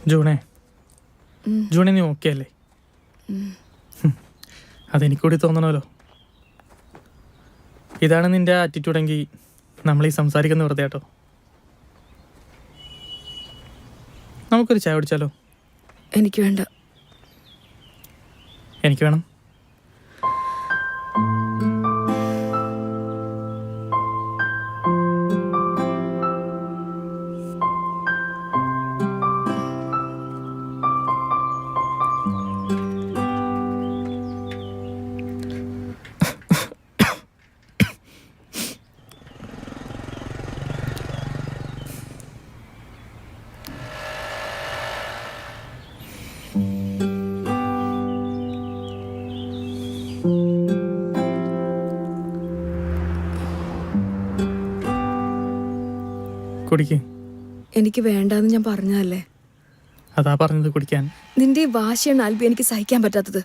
ജൂണേ, ജൂണേ നീ ഓക്കെ അല്ലേ? അതെനിക്കൂടി തോന്നണമല്ലോ. ഇതാണ് നിന്റെ ആറ്റിറ്റ്യൂഡെങ്കിൽ നമ്മൾ ഈ സംസാരിക്കുന്ന വെറുതെ കേട്ടോ. നമുക്കൊരു ചായ കുടിച്ചാലോ? എനിക്ക് വേണ്ട. എനിക്ക് വേണം. കുടിക്ക്. എനിക്ക് വേണ്ടാന്ന് ഞാൻ പറഞ്ഞതല്ലേ. അതാ പറഞ്ഞത് കുടിക്കാൻ. നിന്റെ ഈ വാശിയാണ് ആൽബി എനിക്ക് സഹിക്കാൻ പറ്റാത്തത്.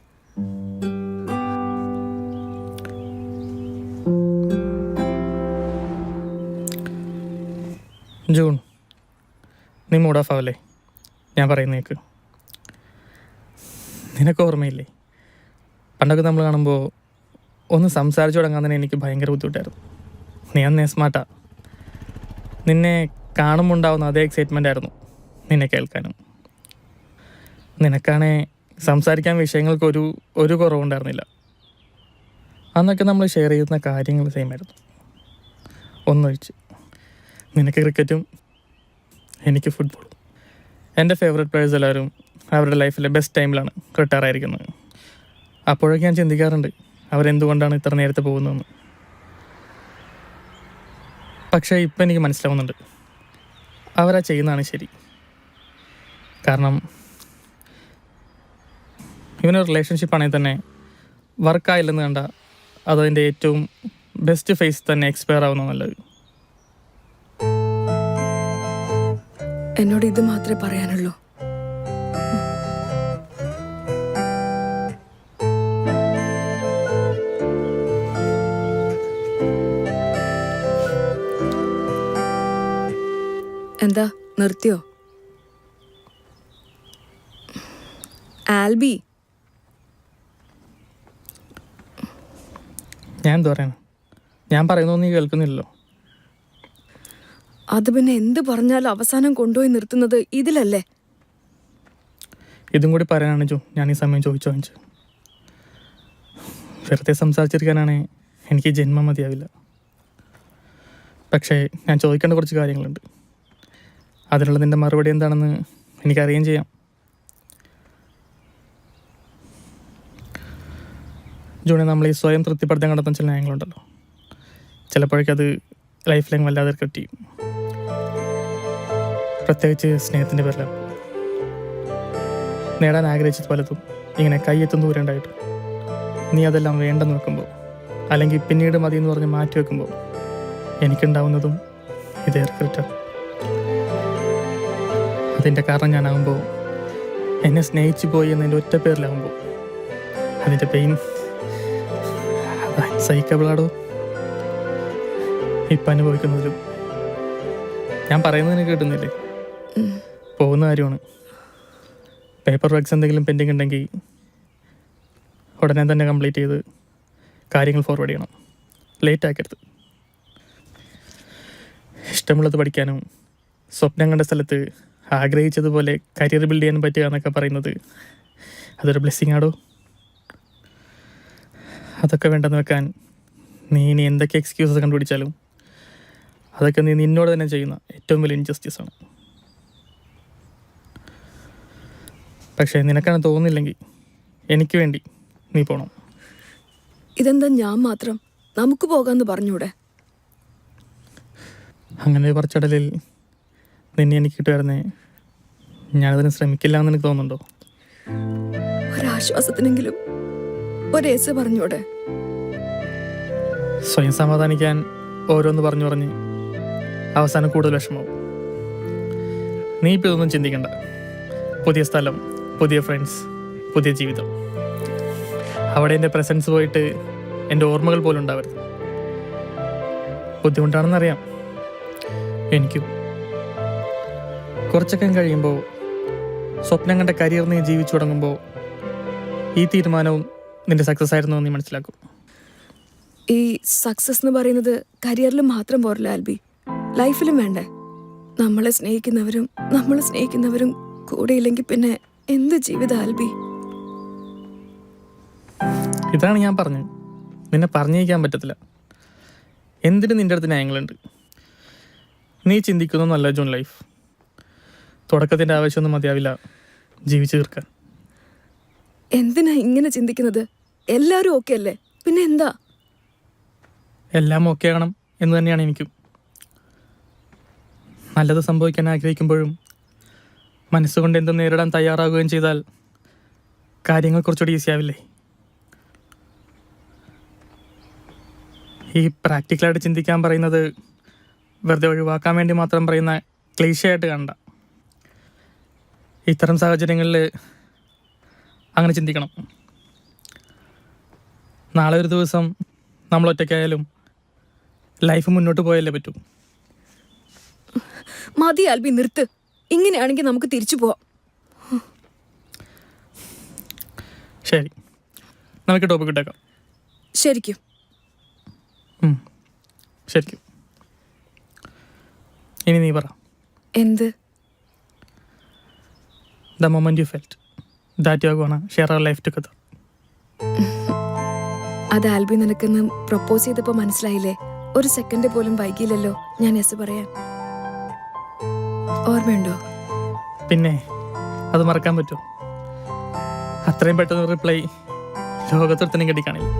ജൂൺ, നീ മൂഡ് ഓഫ് ആവല്ലേ? ഞാൻ പറയുന്നേക്ക്. നിനക്ക് ഓർമ്മയില്ലേ, പണ്ടൊക്കെ നമ്മൾ കാണുമ്പോൾ ഒന്ന് സംസാരിച്ചു തുടങ്ങാൻ തന്നെ എനിക്ക് ഭയങ്കര ബുദ്ധിമുട്ടായിരുന്നു. നീ അന്നേ സ്മാർട്ടാ. നിന്നെ കാണുമ്പോൾ ഉണ്ടാവുന്ന അതേ എക്സൈറ്റ്മെൻ്റ് ആയിരുന്നു നിന്നെ കേൾക്കാനും. നിനക്കാണേ സംസാരിക്കാൻ വിഷയങ്ങൾക്ക് ഒരു കുറവുണ്ടായിരുന്നില്ല. അന്നൊക്കെ നമ്മൾ ഷെയർ ചെയ്യുന്ന കാര്യങ്ങൾ സെയിം ആയിരുന്നു, ഒന്നൊഴിച്ച്. നിനക്ക് ക്രിക്കറ്റും എനിക്ക് ഫുട്ബോളും. എൻ്റെ ഫേവറേറ്റ് പ്ലേയേഴ്സ് എല്ലാവരും അവരുടെ ലൈഫിലെ ബെസ്റ്റ് ടൈമിലാണ് റിട്ടയർ ആയിരിക്കുന്നത്. അപ്പോഴൊക്കെ ഞാൻ ചിന്തിക്കാറുണ്ട് അവരെന്തുകൊണ്ടാണ് ഇത്ര നേരത്തെ പോകുന്നതെന്ന്. പക്ഷേ ഇപ്പം എനിക്ക് മനസ്സിലാവുന്നുണ്ട് അവരാ ചെയ്യുന്നതാണ് ശരി. കാരണം ഇവനൊരു റിലേഷൻഷിപ്പാണെങ്കിൽ തന്നെ വർക്കായില്ലെന്ന് കണ്ട അതതിൻ്റെ ഏറ്റവും ബെസ്റ്റ് ഫേസ് തന്നെ എക്സ്പയർ ആവുന്ന നല്ലത്. എന്നോട് ഇത് മാത്രമേ പറയാനുള്ളൂ. എന്താ നിർത്തിയോ? ആൽബി, ഞാൻ എന്താ പറയണ? ഞാൻ പറയുന്നൊന്നും നീ കേൾക്കുന്നില്ലല്ലോ. അത് പിന്നെ എന്ത് പറഞ്ഞാലും അവസാനം കൊണ്ടുപോയി നിർത്തുന്നത് ഇതിലല്ലേ? ഇതും കൂടി പറയാനാണ് ജോ ഞാൻ ഈ സമയം ചോദിച്ചു വാങ്ങിച്ചത്. വെറുതെ സംസാരിച്ചിരിക്കാനാണേ എനിക്ക് ജന്മം മതിയാവില്ല. പക്ഷേ ഞാൻ ചോദിക്കേണ്ട കുറച്ച് കാര്യങ്ങളുണ്ട്. അതിനുള്ള നിൻ്റെ മറുപടി എന്താണെന്ന് എനിക്കറിയുകയും ചെയ്യാം. ജൂണെ, നമ്മൾ ഈ സ്വയം തൃപ്തിപ്പെടുത്താൻ കണ്ടെത്തുന്ന ചില ന്യായങ്ങളുണ്ടല്ലോ, ചിലപ്പോഴേക്കത് ലൈഫ് ലൈൻ വല്ലാതെ കട്ട് ചെയ്യും. പ്രത്യേകിച്ച് സ്നേഹത്തിൻ്റെ പേരിലാണ്. നേടാൻ ആഗ്രഹിച്ചത് പലതും ഇങ്ങനെ കൈയെത്തും ദൂരം ഉണ്ടായിട്ട് നീ അതെല്ലാം വേണ്ടെന്ന് വെക്കുമ്പോൾ, അല്ലെങ്കിൽ പിന്നീട് മതി എന്ന് പറഞ്ഞ് മാറ്റി വെക്കുമ്പോൾ എനിക്കുണ്ടാവുന്നതും ഇതേ റിഗ്രറ്റാണ്. അതിൻ്റെ കാരണം ഞാനാകുമ്പോൾ, എന്നെ സ്നേഹിച്ചു പോയി എന്നതിൻ്റെ ഒറ്റ പേരിലാകുമ്പോൾ അതിൻ്റെ പെയിൻ സഹിക്കബിളാടോ ഇപ്പം അനുഭവിക്കുന്നതിലും. ഞാൻ പറയുന്നതിന് കേട്ടുന്നില്ലേ? പോകുന്ന കാര്യമാണ്. പേപ്പർ വർക്ക്സ് എന്തെങ്കിലും പെൻഡിങ് ഉണ്ടെങ്കിൽ ഉടനെ തന്നെ കംപ്ലീറ്റ് ചെയ്ത് കാര്യങ്ങൾ ഫോർവേഡ് ചെയ്യണം. ലേറ്റ് ആക്കരുത്. ഇഷ്ടമുള്ളത് പഠിക്കാനും സ്വപ്നം കണ്ട സ്ഥലത്ത് ആഗ്രഹിച്ചതുപോലെ കരിയർ ബിൽഡ് ചെയ്യാൻ പറ്റുക എന്നൊക്കെ പറയുന്നത് അതൊരു ബ്ലെസ്സിങ് ആടോ. അതൊക്കെ വേണ്ടെന്ന് വെക്കാൻ നീ ഇനി എന്തൊക്കെ എക്സ്ക്യൂസസ് കണ്ടുപിടിച്ചാലും അതൊക്കെ നീ നിന്നോട് തന്നെ ചെയ്യുന്ന ഏറ്റവും വലിയ ഇൻജസ്റ്റിസാണ്. പക്ഷേ നിനക്കങ്ങനെ തോന്നുന്നില്ലെങ്കിൽ എനിക്ക് വേണ്ടി നീ പോകണം. ഇതെന്താ ഞാൻ മാത്രം? നമുക്ക് പോകാമെന്ന് പറഞ്ഞൂടെ? അങ്ങനെ പറച്ചടലിൽ നിന്നെ എനിക്ക് കിട്ടുമായിരുന്നേ ഞാനതിന് ശ്രമിക്കില്ല എന്ന് എനിക്ക് തോന്നുന്നുണ്ടോ? ഒരാശ്വാസത്തിനെങ്കിലും ഒരേസ പറഞ്ഞൂടെ? സ്വയം സമാധാനിക്കാൻ ഓരോന്ന് പറഞ്ഞു പറഞ്ഞ് അവസാനം കൂടുതൽ വിഷമാവും. നീ ഇപ്പോൾ ഇതൊന്നും ചിന്തിക്കണ്ട. പുതിയ സ്ഥലം, പുതിയ ഫ്രണ്ട്സ്, പുതിയ ജീവിതം. അവിടെ എൻ്റെ പ്രസൻസ് പോയിട്ട് എൻ്റെ ഓർമ്മകൾ പോലും ഉണ്ടാവരുത്. ബുദ്ധിമുട്ടാണെന്നറിയാം എനിക്കും. കുറച്ചൊക്കെ കഴിയുമ്പോൾ സ്വപ്നം കണ്ട കരിയർ നീ ജീവിച്ചു തുടങ്ങുമ്പോൾ ഈ തീരുമാനവും നിന്റെ സക്സസ് ആയിരുന്നു എന്ന് നീ മനസ്സിലാക്കും. ഈ സക്സസ് എന്ന് പറയുന്നത് കരിയറിൽ മാത്രം പോരല്ല ആൽബി, ലൈഫിലും വേണ്ടേ? നമ്മളെ സ്നേഹിക്കുന്നവരും കൂടെ ഇല്ലെങ്കിൽ പിന്നെ എന്ത് ജീവിതം ആൽബി? ഇതാണ് ഞാൻ പറഞ്ഞത്, നിന്നെ പറഞ്ഞിരിക്കാൻ പറ്റത്തില്ല. എന്തിന് നിൻ്റെ അടുത്ത് ന്യായങ്ങളുണ്ട്? നീ ചിന്തിക്കുന്നൊന്നല്ല ജോൺ ലൈഫ്. തുടക്കത്തിൻ്റെ ആവശ്യമൊന്നും മതിയാവില്ല ജീവിച്ചു തീർക്കാൻ. എന്തിനാ ഇങ്ങനെ ചിന്തിക്കുന്നത്? എല്ലാവരും ഓക്കെ അല്ലേ, പിന്നെ എന്താ? എല്ലാം ഓക്കെ ആകണം എന്ന് തന്നെയാണ് എനിക്കും. നല്ലത് സംഭവിക്കാൻ ആഗ്രഹിക്കുമ്പോഴും മനസ്സുകൊണ്ട് എന്തും നേരിടാൻ തയ്യാറാകുകയും ചെയ്താൽ കാര്യങ്ങൾ കുറച്ചുകൂടി ഈസി ആവില്ലേ? ഈ പ്രാക്ടിക്കലായിട്ട് ചിന്തിക്കാൻ പറയുന്നത് വെറുതെ ഒഴിവാക്കാൻ വേണ്ടി മാത്രം പറയുന്ന ക്ലീശയായിട്ട് കണ്ട. ഇത്തരം സാഹചര്യങ്ങളിൽ അങ്ങനെ ചിന്തിക്കണം. നാളെ ഒരു ദിവസം നമ്മൾ ഒറ്റയ്ക്കായാലും ലൈഫ് മുന്നോട്ട് പോയല്ലേ പറ്റൂ. മതി ആൽബി, നിർത്ത്. ഇങ്ങനെയാണെങ്കിൽ നമുക്ക് തിരിച്ചു പോവാം. ശരി, നമുക്ക് ടോപ്പിക് ഇട്ടേക്കാം. ശരിക്കും ശരിക്കും ഇനി നീ പറ. എന്ത്? The moment you felt that you are gonna share our life together. അത് ആൽബി നിനക്കെന്ന് പ്രപ്പോസ് ചെയ്തപ്പോ മനസ്സിലായില്ലേ? ഒരു സെക്കൻഡ് പോലും വൈകിയില്ലല്ലോ ഞാൻ എസ് പറയാൻ. ഓർമ്മയുണ്ടോ? പിന്നെ അത് മറക്കാൻ പറ്റുമോ? അത്രയും പെട്ടെന്ന് റിപ്ലൈ ലോകത്തൊരുത്തനും കിട്ടിക്കാണില്ല.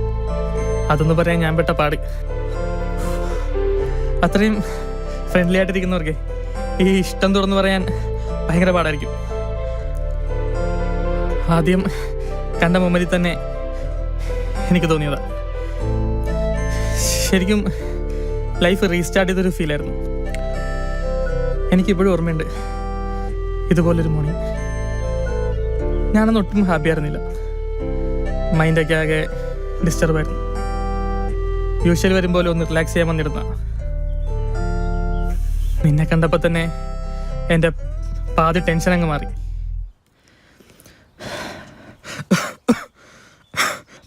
അതൊന്ന് പറയാൻ ഞാൻ പെട്ട പാട്. അത്രയും ഫ്രണ്ട്ലി ആയിട്ടിരിക്കുന്നവർക്ക് ഈ ഇഷ്ടം തുറന്ന് പറയാൻ ഭയങ്കര പാടായിരിക്കും. ആദ്യം കണ്ട മൊമെന്റിൽ തന്നെ എനിക്ക് തോന്നിയതാ. ശരിക്കും ലൈഫ് റീസ്റ്റാർട്ട് ചെയ്തൊരു ഫീലായിരുന്നു. എനിക്കിപ്പോഴും ഓർമ്മയുണ്ട് ഇതുപോലൊരു മോർണിംഗ്. ഞാനന്ന് ഒട്ടും ഹാപ്പി ആയിരുന്നില്ല. മൈൻഡൊക്കെ ആകെ ഡിസ്റ്റർബായിരുന്നു. യൂഷ്വലി വരുമ്പോൾ ഒന്ന് റിലാക്സ് ചെയ്യാൻ വന്നിരുന്ന നിന്നെ കണ്ടപ്പോൾ തന്നെ എൻ്റെ പാതി ടെൻഷൻ അങ്ങ് മാറി.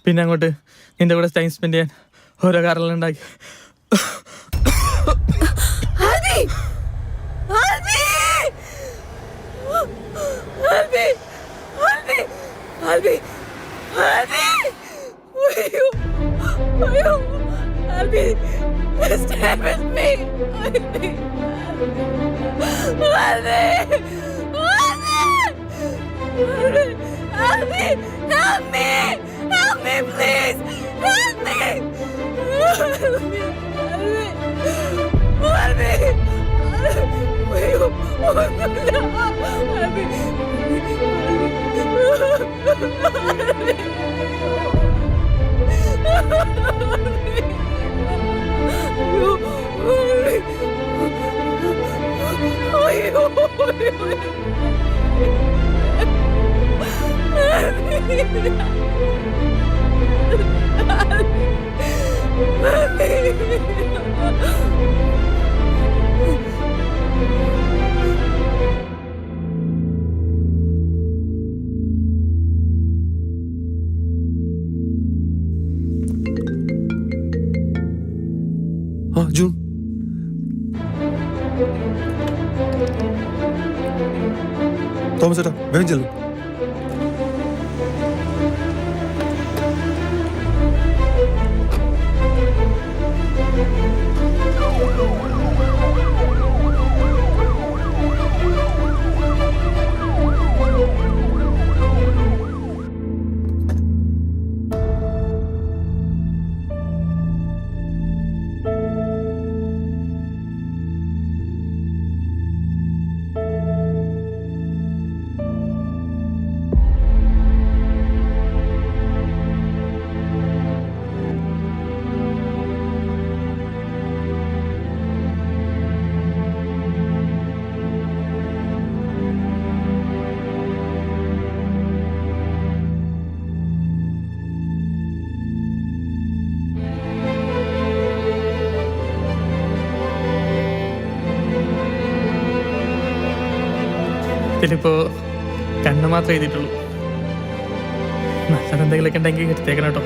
പിന്നെ അങ്ങോട്ട് നിൻ്റെ കൂടെ ടൈം സ്പെൻഡ് ചെയ്യാൻ ഓരോ കാരണങ്ങളുണ്ടാക്കി. Stay with me. Help me, please. Help me. June, Thomas ചേട്ടാ വേഗം ചെല്ലു. ഇതിലിപ്പോൾ കണ്ണ് മാത്രമേ എഴുതിയിട്ടുള്ളൂ. നല്ലതെന്തെങ്കിലുമൊക്കെ ഉണ്ടെങ്കിൽ എടുത്തേക്കണം കേട്ടോ.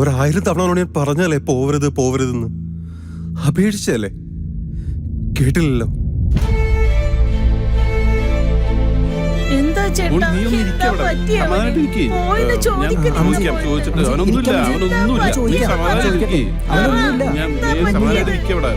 ഒരായിരം തവണ ഞാൻ പറഞ്ഞല്ലേ പോവരുത് പോവരുതെന്ന്. അപേക്ഷിച്ചല്ലേ, കേട്ടില്ലല്ലോ. എന്താ ചേട്ടാ, എന്താ പറ്റിയ പോയിന്ന് ചോദിച്ചിട്ട് അവനൊന്നുമില്ല, നീ സമാധാനിക്ക്. നീ സമാധാനിക്ക് ഇവിടെ.